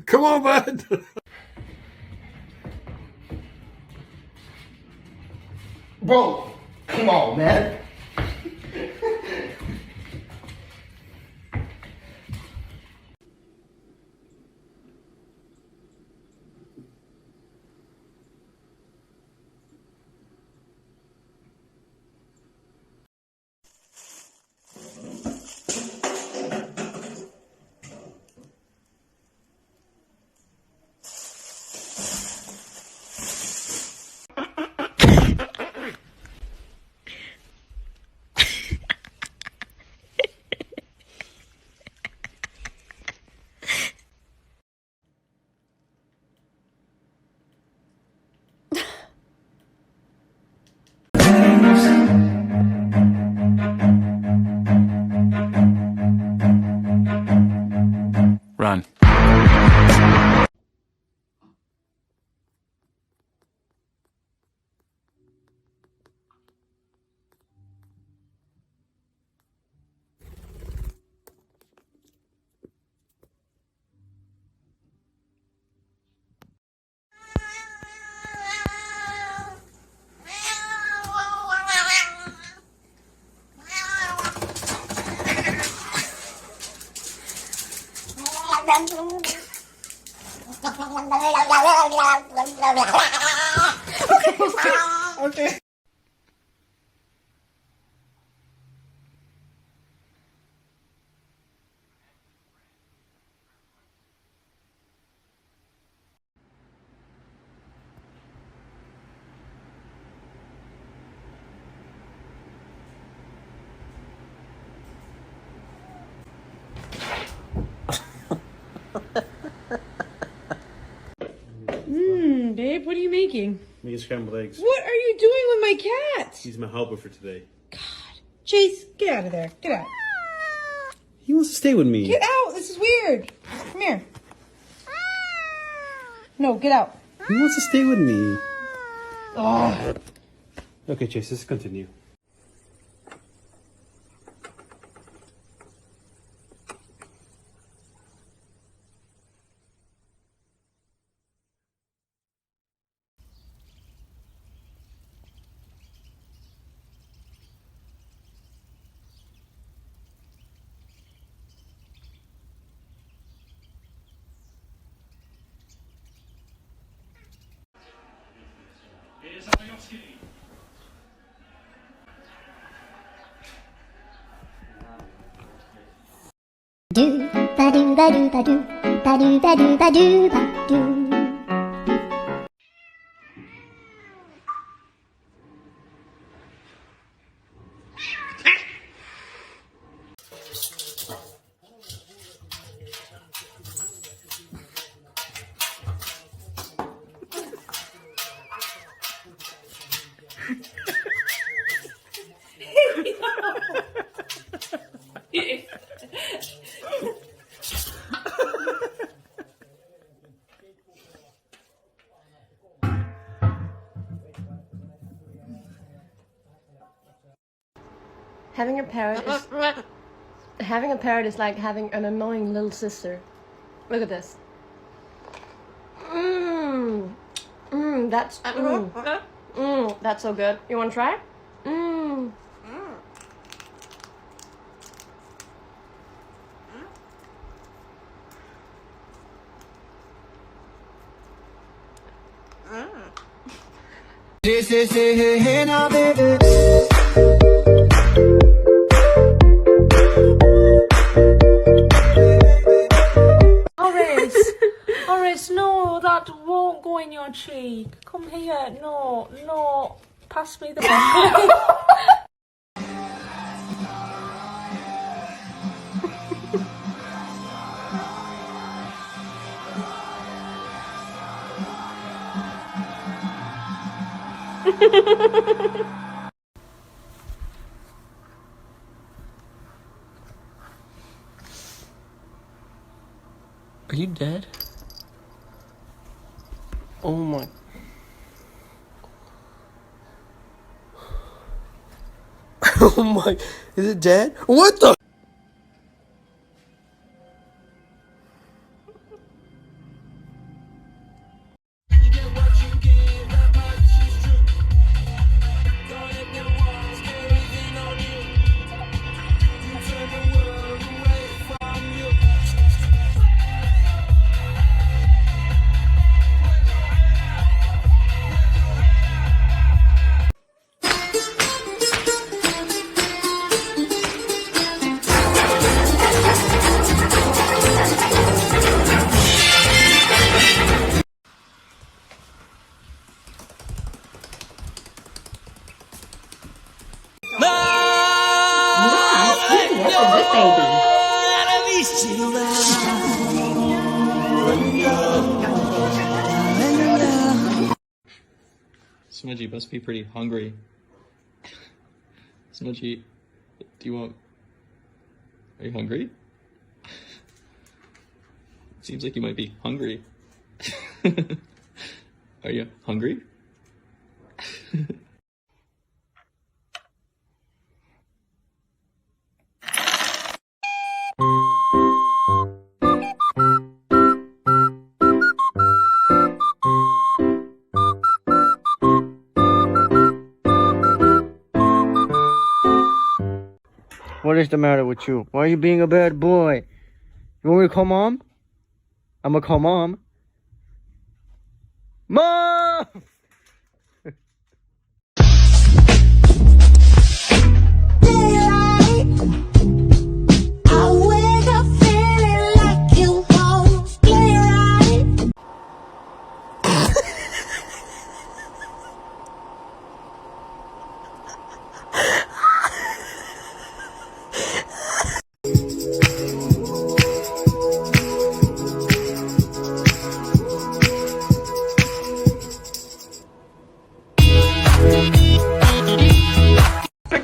Come on, bud. Bro, come on, man. Run. Okay. Babe, what are you making? Making scrambled eggs. What are you doing with my cat? He's my helper for today. Chase, get out of there. Get out. He wants to stay with me. Get out. This is weird. Come here. No, get out. He wants to stay with me. Oh. Okay, Chase, let's continue. Do ba do ba do ba do ba do ba do ba do ba do. Having a parrot is like having an annoying little sister. Look at this. That's so good. You want to try? Hey now, baby. Horace, no, that won't go in your cheek. Come here, no, pass me the broccoli. Are you dead? Oh my. Oh my. Is it dead? What the? for this baby. Smudgy must be pretty hungry. Smudgy, are you hungry? Seems like you might be hungry. Are you hungry? What is the matter with you? Why are you being a bad boy? You want me to call mom? I'm gonna call mom. Mom!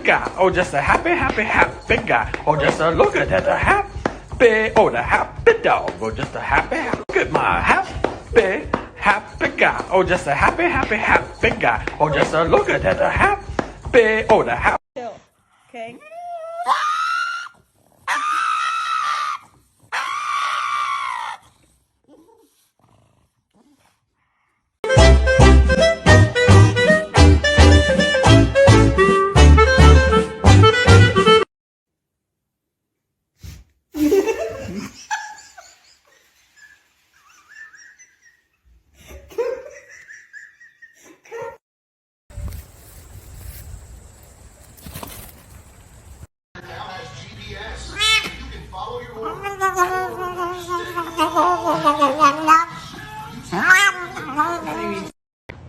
Guy. Oh, just a happy, happy, happy guy. Oh, just a look at that, a happy, oh, the happy dog. Oh, just a happy, look at my happy, happy guy. Oh, just a happy, happy, happy guy. Oh, just a look at that, a happy, oh, the happy. Okay.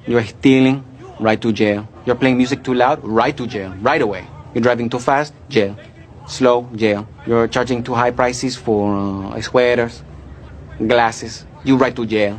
You're stealing, right to jail. You're playing music too loud, right to jail, right away. You're driving too fast, jail. Slow, jail. You're charging too high prices for sweaters, glasses, you right to jail.